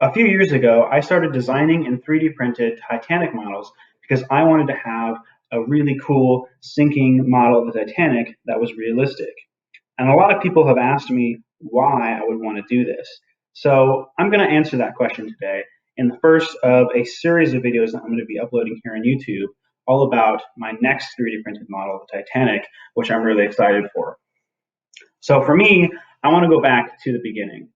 A few years ago, I started designing and 3D printed Titanic models because I wanted to have a really cool sinking model of the Titanic that was realistic. And a lot of people have asked me why I would want to do this. So I'm going to answer that question today in the first of a series of videos that I'm going to be uploading here on YouTube, all about my next 3D printed model of the Titanic, which I'm really excited for. So for me, I want to go back to the beginning,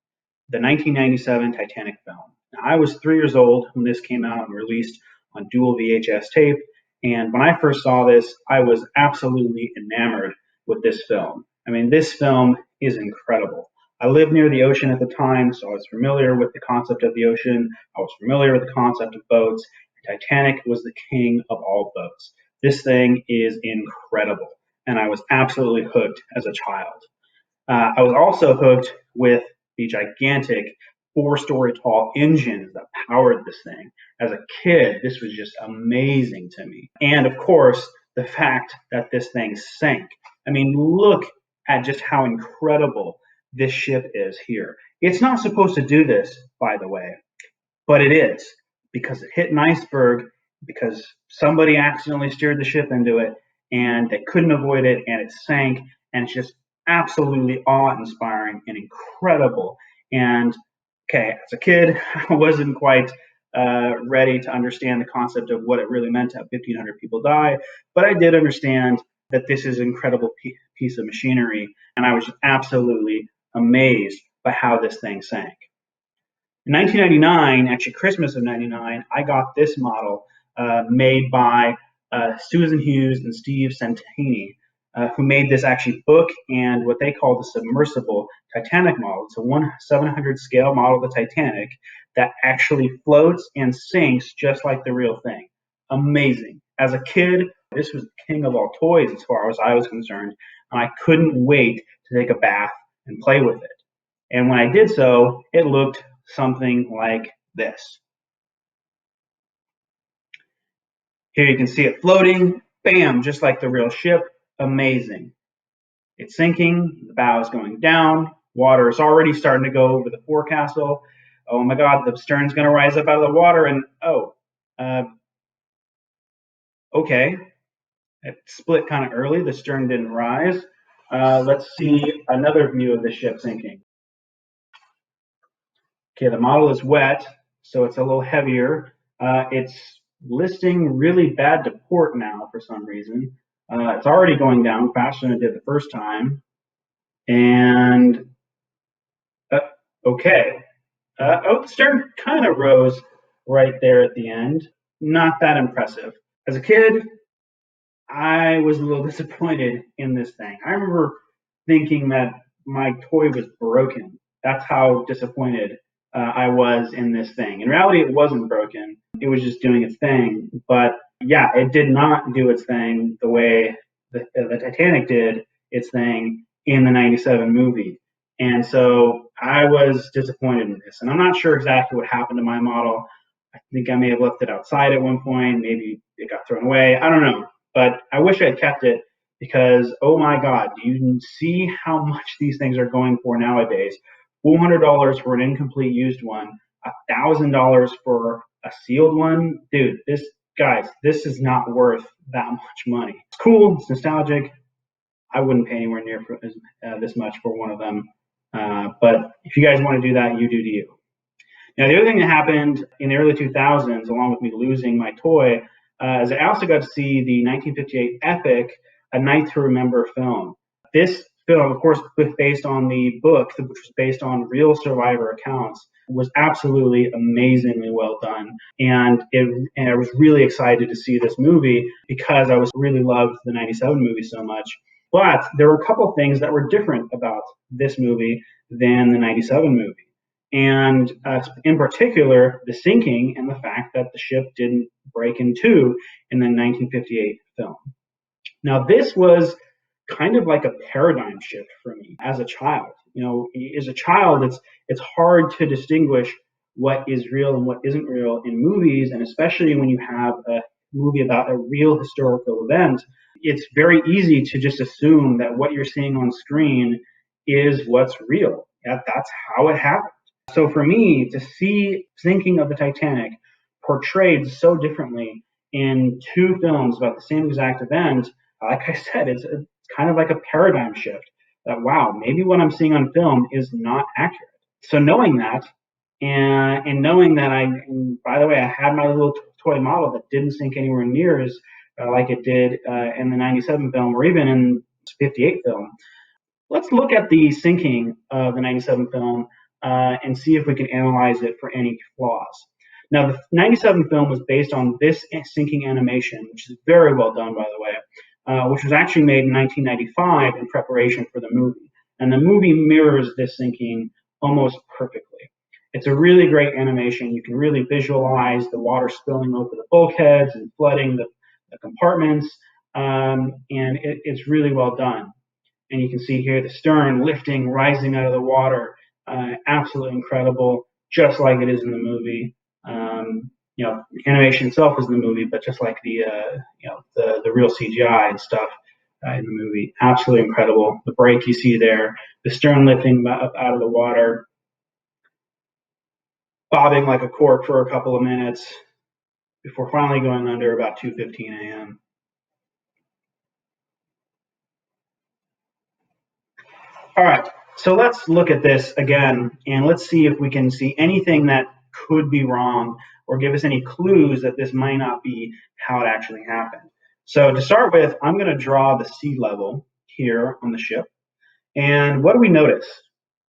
the 1997 Titanic film. Now, I was 3 years old when this came out and released on dual VHS tape. And when I first saw this, I was absolutely enamored with this film. I mean, this film is incredible. I lived near the ocean at the time, so I was familiar with the concept of the ocean. I was familiar with the concept of boats. Titanic was the king of all boats. This thing is incredible, and I was absolutely hooked as a child. I was also hooked with the gigantic 4-story tall engines that powered this thing. As a kid, this was just amazing to me. And of course, the fact that this thing sank. I mean, look at just how incredible this ship is here. It's not supposed to do this, by the way, but it is, because it hit an iceberg, because somebody accidentally steered the ship into it, and they couldn't avoid it, and it sank, and it's just absolutely awe-inspiring and incredible. And okay, as a kid, I wasn't quite ready to understand the concept of what it really meant to have 1,500 people die, but I did understand that this is an incredible piece of machinery, and I was just absolutely amazed by how this thing sank. In 1999, actually Christmas of '99, I got this model made by Susan Hughes and Steve Santini, who made this actually book and what they call the submersible Titanic model. It's a 1/700 scale model of the Titanic that actually floats and sinks just like the real thing. Amazing. As a kid, this was the king of all toys as far as I was concerned, and I couldn't wait to take a bath and play with it. And when I did so, it looked something like this. Here you can see it floating, bam, just like the real ship. Amazing. It's sinking, the bow is going down, water is already starting to go over the forecastle. Oh my God, the stern's going to rise up out of the water, and okay, it split kind of early. The stern didn't rise. Let's see another view of the ship sinking. Okay, the model is wet, so it's a little heavier. It's listing really bad to port now for some reason. It's already going down faster than it did the first time. And okay. The stern kind of rose right there at the end. Not that impressive. As a kid, I was a little disappointed in this thing. I remember thinking that my toy was broken. That's how disappointed I was in this thing. In reality, it wasn't broken. It was just doing its thing. But yeah, it did not do its thing the way the Titanic did its thing in the '97 movie. And so I was disappointed in this. And I'm not sure exactly what happened to my model. I think I may have left it outside at one point. Maybe it got thrown away. I don't know. But I wish I had kept it because, oh my God, do you see how much these things are going for nowadays? $400 for an incomplete used one, $1,000 for a sealed one. Dude, this is not worth that much money. It's cool, it's nostalgic. I wouldn't pay anywhere near this much for one of them. But if you guys want to do that, you do to you. Now, the other thing that happened in the early 2000s, along with me losing my toy, is I also got to see the 1958 epic A Night to Remember film. This film, of course, based on the book, which was based on real survivor accounts, was absolutely amazingly well done. And I was really excited to see this movie because I really loved the '97 movie so much. But there were a couple things that were different about this movie than the '97 movie. And in particular, the sinking and the fact that the ship didn't break in two in the 1958 film. Now, this was kind of like a paradigm shift for me as a child. You know, as a child, it's hard to distinguish what is real and what isn't real in movies, and especially when you have a movie about a real historical event, it's very easy to just assume that what you're seeing on screen is what's real. That's how it happened. So for me to see sinking of the Titanic portrayed so differently in two films about the same exact event, like I said, it's kind of like a paradigm shift. That wow, maybe what I'm seeing on film is not accurate. So knowing that, and knowing that and by the way, I had my little toy model that didn't sink anywhere near as like it did in the '97 film, or even in '58 film. Let's look at the sinking of the '97 film and see if we can analyze it for any flaws. Now, the '97 film was based on this sinking animation, which is very well done, by the way, which was actually made in 1995 in preparation for the movie. And the movie mirrors this sinking almost perfectly. It's a really great animation. You can really visualize the water spilling over the bulkheads and flooding the compartments, and it's really well done. And you can see here the stern lifting, rising out of the water. Absolutely incredible, just like it is in the movie. Animation itself is in the movie, but just like the real CGI and stuff in the movie, absolutely incredible. The break you see there, the stern lifting up out of the water, bobbing like a cork for a couple of minutes before finally going under about 2:15 a.m. All right, so let's look at this again and let's see if we can see anything that could be wrong or give us any clues that this might not be how it actually happened. So to start with, I'm going to draw the sea level here on the ship. And what do we notice?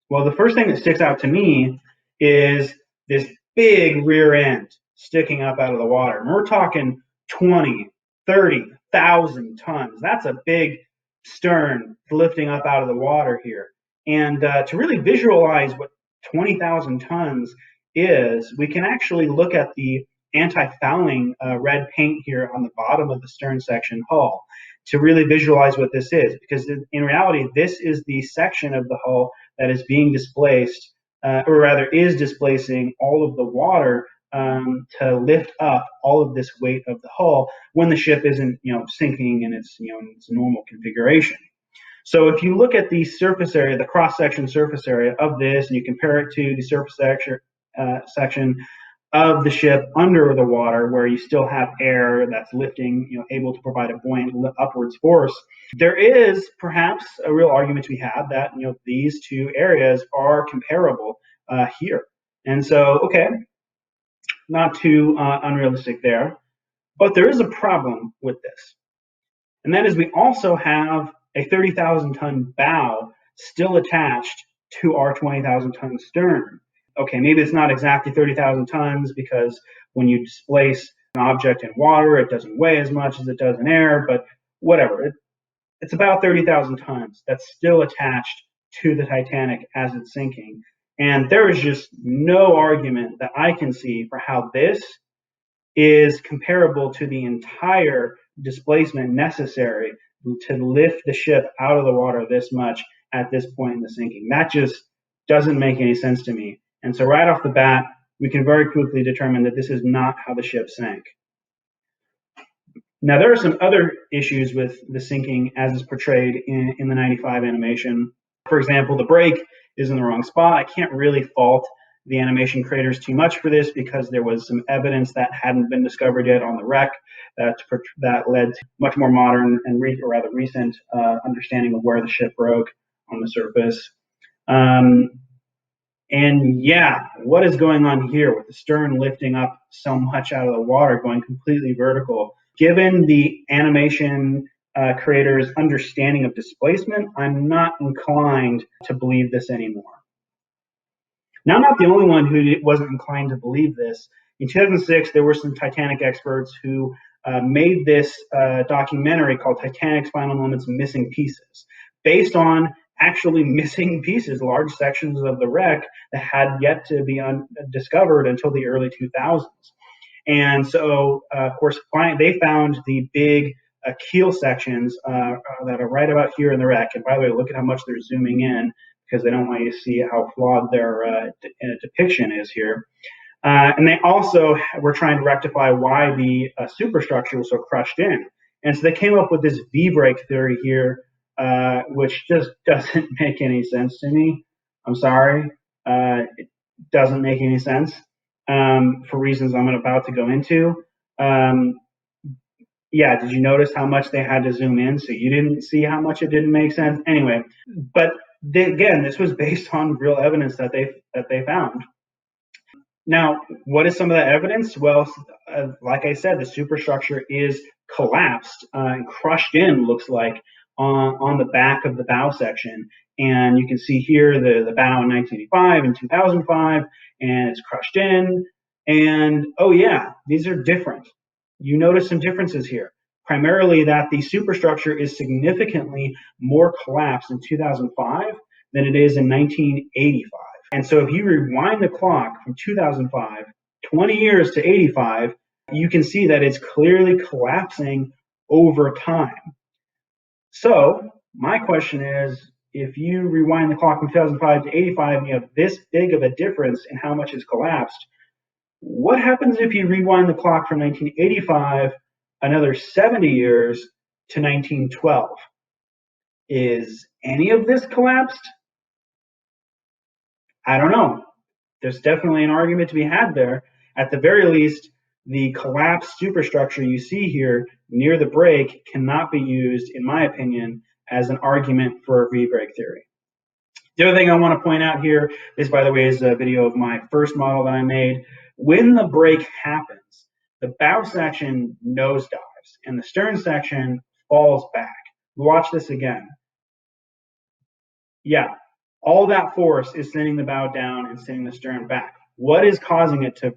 Well, the first thing that sticks out to me is this big rear end sticking up out of the water. And we're talking 20, 30,000 tons. That's a big stern lifting up out of the water here. And to really visualize what 20,000 tons is, we can actually look at the anti-fouling red paint here on the bottom of the stern section hull to really visualize what this is. Because in reality, this is the section of the hull that is being displaced, or rather is displacing all of the water to lift up all of this weight of the hull when the ship isn't, sinking in its, in its normal configuration. So if you look at the surface area, the cross-section surface area of this, and you compare it to the surface section of the ship under the water, where you still have air that's lifting, able to provide a buoyant upwards force, there is perhaps a real argument to be had that these two areas are comparable here. And so, okay, not too unrealistic there, but there is a problem with this, and that is we also have a 30,000 ton bow still attached to our 20,000 ton stern. Okay, maybe it's not exactly 30,000 tons because when you displace an object in water, it doesn't weigh as much as it does in air, but whatever. It's about 30,000 tons that's still attached to the Titanic as it's sinking. And there is just no argument that I can see for how this is comparable to the entire displacement necessary to lift the ship out of the water this much at this point in the sinking. That just doesn't make any sense to me. And so right off the bat, we can very quickly determine that this is not how the ship sank. Now, there are some other issues with the sinking as is portrayed in the '95 animation. For example, the brake is in the wrong spot. I can't really fault the animation creators too much for this because there was some evidence that hadn't been discovered yet on the wreck that led to much more modern and rather recent understanding of where the ship broke on the surface. And yeah, what is going on here with the stern lifting up so much out of the water, going completely vertical? Given the animation creators' understanding of displacement, I'm not inclined to believe this anymore. Now, I'm not the only one who wasn't inclined to believe this. In 2006, there were some Titanic experts who made this documentary called Titanic's Final Moments Missing Pieces, based on actually missing pieces, large sections of the wreck that had yet to be discovered until the early 2000s. And so, of course, they found the big keel sections that are right about here in the wreck. And by the way, look at how much they're zooming in because they don't want you to see how flawed their depiction is here. And they also were trying to rectify why the superstructure was so crushed in. And so they came up with this V-break theory here, which just doesn't make any sense to me. I'm sorry. Doesn't make any sense for reasons I'm about to go into. Um, yeah, did you notice how much they had to zoom in so you didn't see how much it didn't make sense? Anyway, but again, this was based on real evidence that they found. Now, what is some of that evidence? Well, like I said, the superstructure is collapsed and crushed in, looks like, on the back of the bow section. And you can see here the bow in 1985 and 2005, and it's crushed in. And oh, yeah, these are different. You notice some differences here. Primarily that the superstructure is significantly more collapsed in 2005 than it is in 1985. And so if you rewind the clock from 2005, 20 years to 85, you can see that it's clearly collapsing over time. So my question is, if you rewind the clock from 2005 to 85 and you have this big of a difference in how much is collapsed, what happens if you rewind the clock from 1985 another 70 years to 1912? Is any of this collapsed? I don't know. There's definitely an argument to be had there. At the very least, the collapsed superstructure you see here near the break cannot be used, in my opinion, as an argument for V-break theory. The other thing I want to point out here, this, by the way, is a video of my first model that I made. When the break happens, the bow section nosedives and the stern section falls back. Watch this again. Yeah, all that force is sending the bow down and sending the stern back. What is causing it to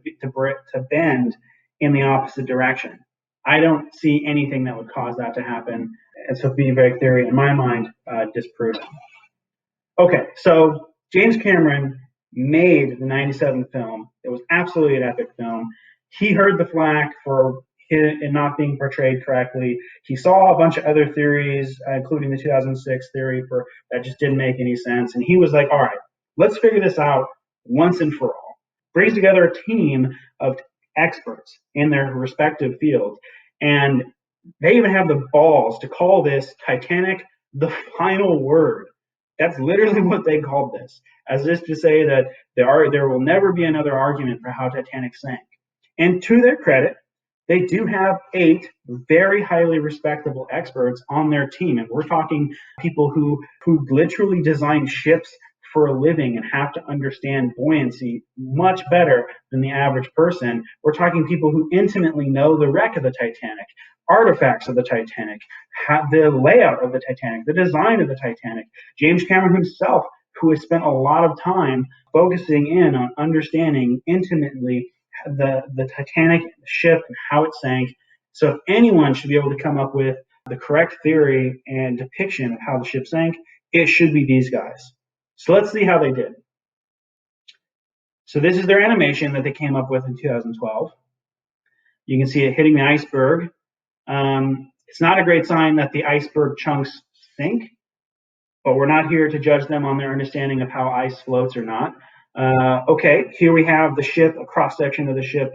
bend in the opposite direction? I don't see anything that would cause that to happen. And so V-break theory, in my mind, disproven. Okay, so James Cameron made the 97 film. It was absolutely an epic film. He heard the flack for it not being portrayed correctly. He saw a bunch of other theories, including the 2006 theory for that just didn't make any sense. And he was like, all right, let's figure this out once and for all. Brings together a team of experts in their respective fields. And they even have the balls to call this Titanic the final word. That's literally what they called this, as if to say that there will never be another argument for how Titanic sank. And to their credit, they do have 8 very highly respectable experts on their team. And we're talking people who literally design ships for a living and have to understand buoyancy much better than the average person. We're talking people who intimately know the wreck of the Titanic, artifacts of the Titanic, the layout of the Titanic, the design of the Titanic. James Cameron himself, who has spent a lot of time focusing in on understanding intimately the Titanic ship and how it sank. So if anyone should be able to come up with the correct theory and depiction of how the ship sank, it should be these guys. So let's see how they did. So this is their animation that they came up with in 2012. You can see it hitting the iceberg. It's not a great sign that the iceberg chunks sink, but we're not here to judge them on their understanding of how ice floats or not. Okay, here we have the ship, a cross section of the ship,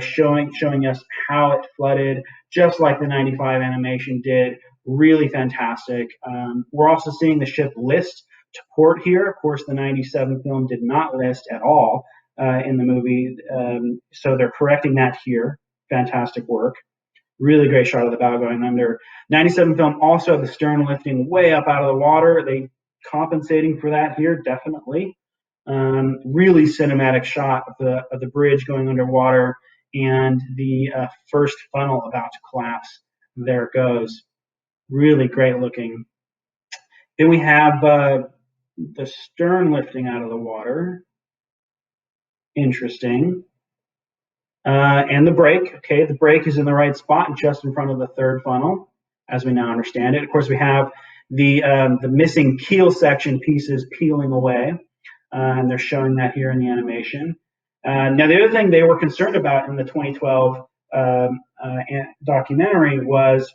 showing us how it flooded, just like the 95 animation did. Really fantastic. We're also seeing the ship list to port here. Of course, the 97 film did not list at all in the movie, so they're correcting that here. Fantastic work. Really great shot of the bow going under. 97 film also had the stern lifting way up out of the water. They compensating for that here, definitely. Really cinematic shot of the bridge going underwater and the first funnel about to collapse. There it goes. Really great looking. Then we have the stern lifting out of the water. Interesting. And the brake. Okay, the brake is in the right spot, just in front of the third funnel, as we now understand it. Of course, we have the missing keel section pieces peeling away, and they're showing that here in the animation. Now, the other thing they were concerned about in the 2012 documentary was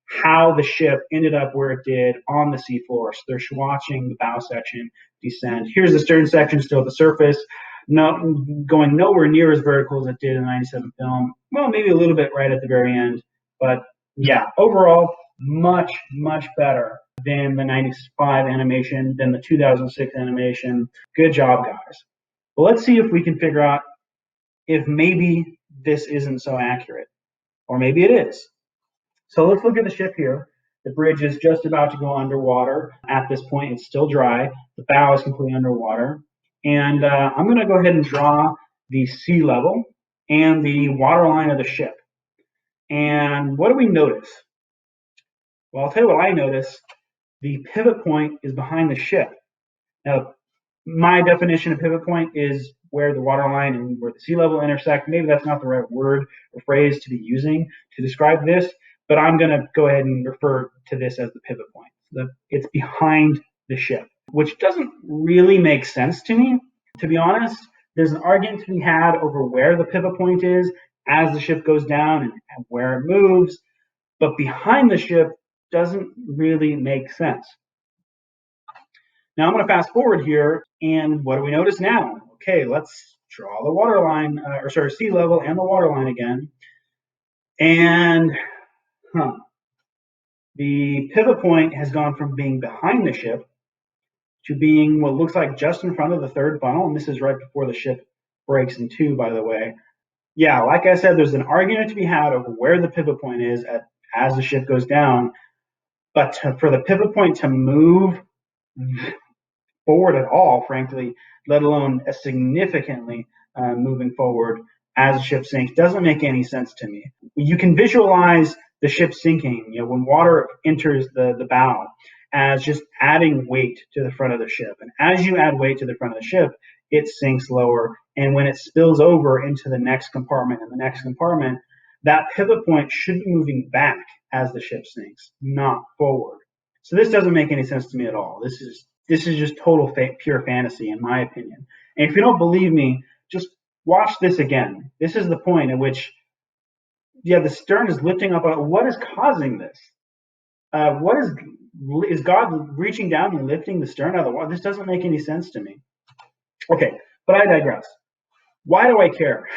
how the ship ended up where it did on the seafloor. So they're watching the bow section descend. Here's the stern section still at the surface, going nowhere near as vertical as it did in the 97 film. Well, maybe a little bit right at the very end. But yeah, overall, much, much better than the 95 animation, than the 2006 animation. Good job, guys. But let's see if we can figure out if maybe this isn't so accurate, or maybe it is. So let's look at the ship here. The bridge is just about to go underwater. At this point, it's still dry. The bow is completely underwater. And I'm going to go ahead and draw the sea level and the water line of the ship. And what do we notice? Well, I'll tell you what I notice. The pivot point is behind the ship. Now, my definition of pivot point is where the water line and where the sea level intersect. Maybe that's not the right word or phrase to be using to describe this, but I'm going to go ahead and refer to this as the pivot point. It's behind the ship, which doesn't really make sense to me. To be honest, there's an argument to be had over where the pivot point is as the ship goes down and where it moves, but behind the ship doesn't really make sense. Now I'm going to fast forward here, and what do we notice now? Okay, let's draw the water line, sea level and the water line again. And the pivot point has gone from being behind the ship to being what looks like just in front of the third funnel, and this is right before the ship breaks in two, by the way. Yeah, like I said, there's an argument to be had over where the pivot point is as the ship goes down, but for the pivot point to move forward at all, frankly, let alone significantly moving forward as the ship sinks, doesn't make any sense to me. You can visualize the ship sinking, when water enters the bow, as just adding weight to the front of the ship. And as you add weight to the front of the ship, it sinks lower. And when it spills over into the next compartment and the next compartment, that pivot point should be moving back as the ship sinks, not forward. So this doesn't make any sense to me at all. This is just total pure fantasy, in my opinion. And if you don't believe me, just watch this again. This is the point at which, the stern is lifting up. What is causing this? Is God reaching down and lifting the stern out of the water? This doesn't make any sense to me. Okay, but I digress. Why do I care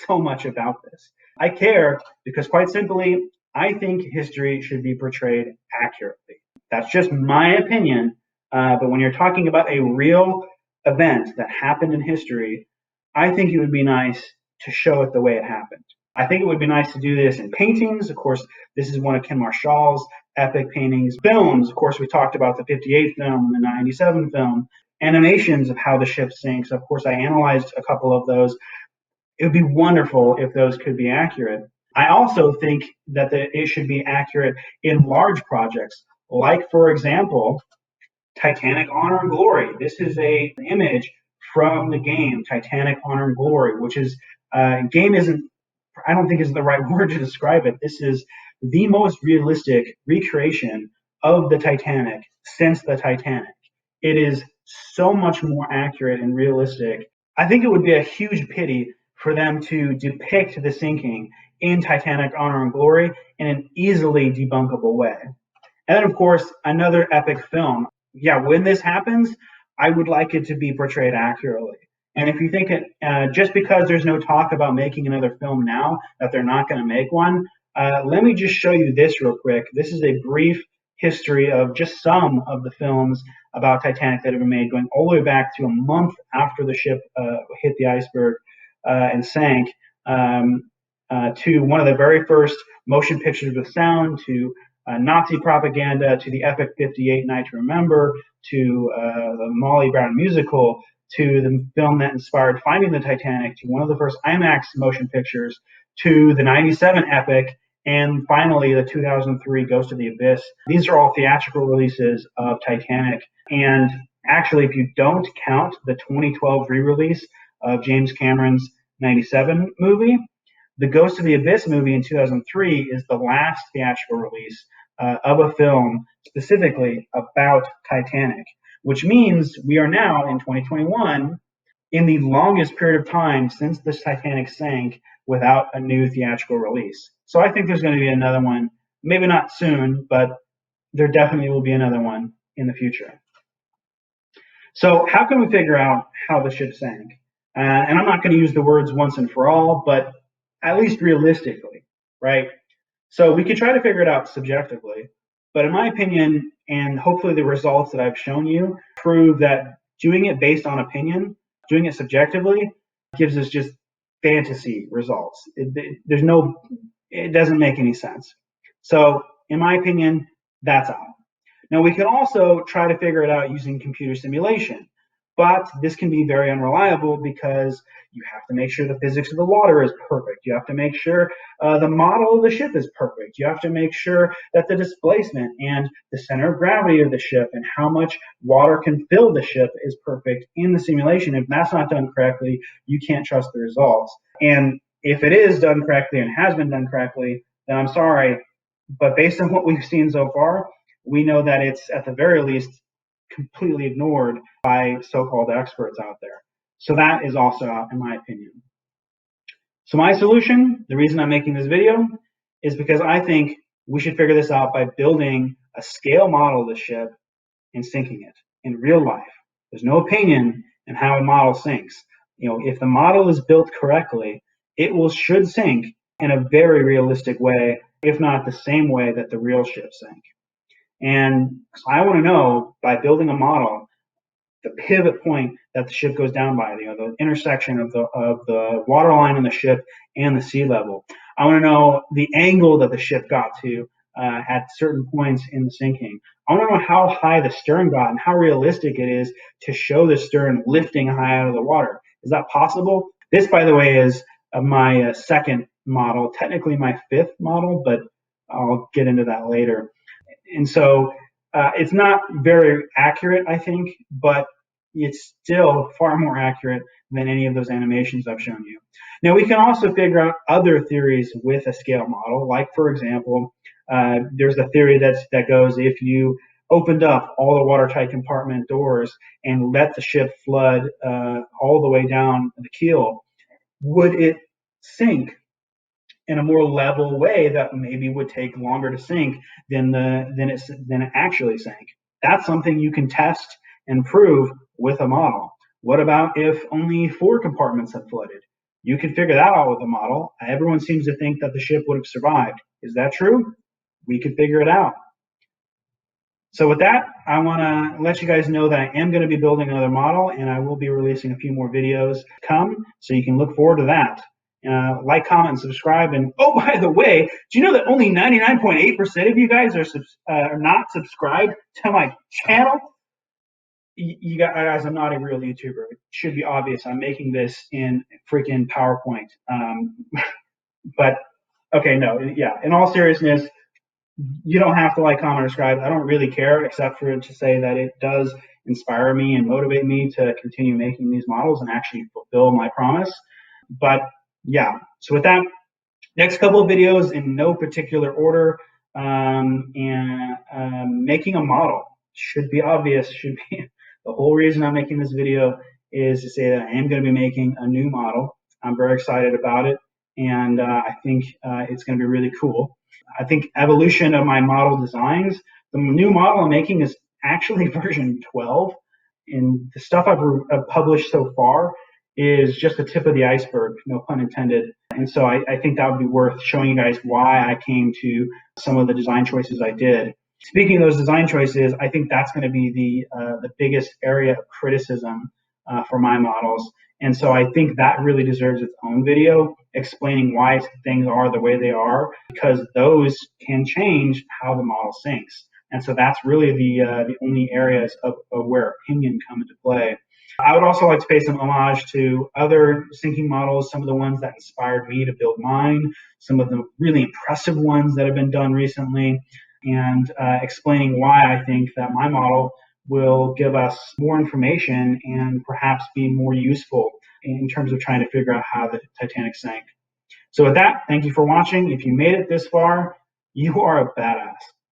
so much about this? I care because, quite simply, I think history should be portrayed accurately. That's just my opinion. But when you're talking about a real event that happened in history, I think it would be nice to show it the way it happened. I think it would be nice to do this in paintings. Of course, this is one of Ken Marshall's epic paintings. Films, of course, we talked about the 58 film, the 97 film. Animations of how the ship sinks. Of course, I analyzed a couple of those. It would be wonderful if those could be accurate. I also think that it should be accurate in large projects, like, for example, Titanic Honor and Glory. This is an image from the game Titanic Honor and Glory, which is game I don't think is the right word to describe it. This is the most realistic recreation of the Titanic since the Titanic. It is so much more accurate and realistic. I think it would be a huge pity for them to depict the sinking in Titanic Honor and Glory in an easily debunkable way. And then, of course, another epic film. When this happens, I would like it to be portrayed accurately. And if you think just because there's no talk about making another film now, that they're not going to make one, let me just show you this real quick. This is a brief history of just some of the films about Titanic that have been made, going all the way back to a month after the ship hit the iceberg and sank, to one of the very first motion pictures with sound, to Nazi propaganda, to the epic 58 Night to Remember, to the Molly Brown musical, to the film that inspired Finding the Titanic, to one of the first IMAX motion pictures, to the 97 epic, and finally the 2003 Ghost of the Abyss. These are all theatrical releases of Titanic. And actually, if you don't count the 2012 re-release of James Cameron's 97 movie, the Ghost of the Abyss movie in 2003 is the last theatrical release of a film specifically about Titanic, which means we are now in 2021 in the longest period of time since the Titanic sank without a new theatrical release. So I think there's going to be another one, maybe not soon, but there definitely will be another one in the future. So how can we figure out how the ship sank? And I'm not going to use the words once and for all, but at least realistically, right? So we could try to figure it out subjectively, but in my opinion, and hopefully the results that I've shown you prove that doing it based on opinion doing it subjectively gives us just fantasy results. It doesn't make any sense. So in my opinion, that's out. Now we can also try to figure it out using computer simulation, but this can be very unreliable because you have to make sure the physics of the water is perfect. You have to make sure the model of the ship is perfect. You have to make sure that the displacement and the center of gravity of the ship and how much water can fill the ship is perfect in the simulation. If that's not done correctly, you can't trust the results. And if it is done correctly and has been done correctly, then I'm sorry, but based on what we've seen so far, we know that it's at the very least completely ignored by so-called experts out there. So that is also out in my opinion. So my solution, the reason I'm making this video, is because I think we should figure this out by building a scale model of the ship and sinking it in real life. There's no opinion in how a model sinks. If the model is built correctly, it should sink in a very realistic way, if not the same way that the real ship sank. And so I want to know, by building a model, the pivot point that the ship goes down by, the intersection of the water line on the ship and the sea level. I want to know the angle that the ship got to at certain points in the sinking. I want to know how high the stern got and how realistic it is to show the stern lifting high out of the water. Is that possible? This, by the way, is my second model, technically my fifth model, but I'll get into that later. And so it's not very accurate, I think, but it's still far more accurate than any of those animations I've shown you. Now, we can also figure out other theories with a scale model, like, for example, there's a theory that goes, if you opened up all the watertight compartment doors and let the ship flood all the way down the keel, would it sink in a more level way that maybe would take longer to sink than it actually sank? That's something you can test and prove with a model. What about if only 4 compartments had flooded? You could figure that out with a model. Everyone seems to think that the ship would have survived. Is that true? We could figure it out. So with that, I want to let you guys know that I am going to be building another model, and I will be releasing a few more videos come, so you can look forward to that. Like, comment, and subscribe. And oh, by the way, do you know that only 99.8% of you guys are not subscribed to my channel? You guys, I'm not a real YouTuber. It should be obvious. I'm making this in freaking PowerPoint. But okay, no, yeah. In all seriousness, you don't have to like, comment, or subscribe. I don't really care, except for to say that it does inspire me and motivate me to continue making these models and actually fulfill my promise. But yeah, so with that, next couple of videos in no particular order, making a model should be obvious. Should be the whole reason I'm making this video is to say that I am going to be making a new model. I'm very excited about it, and I think it's going to be really cool. I think evolution of my model designs, the new model I'm making is actually version 12, and the stuff I've published so far is just the tip of the iceberg, no pun intended. And so I think that would be worth showing you guys why I came to some of the design choices I did. Speaking of those design choices, I think that's going to be the biggest area of criticism for my models. And so I think that really deserves its own video explaining why things are the way they are, because those can change how the model sinks. And so that's really the only areas of where opinion come into play. I would also like to pay some homage to other sinking models, some of the ones that inspired me to build mine, some of the really impressive ones that have been done recently, and explaining why I think that my model will give us more information and perhaps be more useful in terms of trying to figure out how the Titanic sank. So with that, thank you for watching. If you made it this far, you are a badass.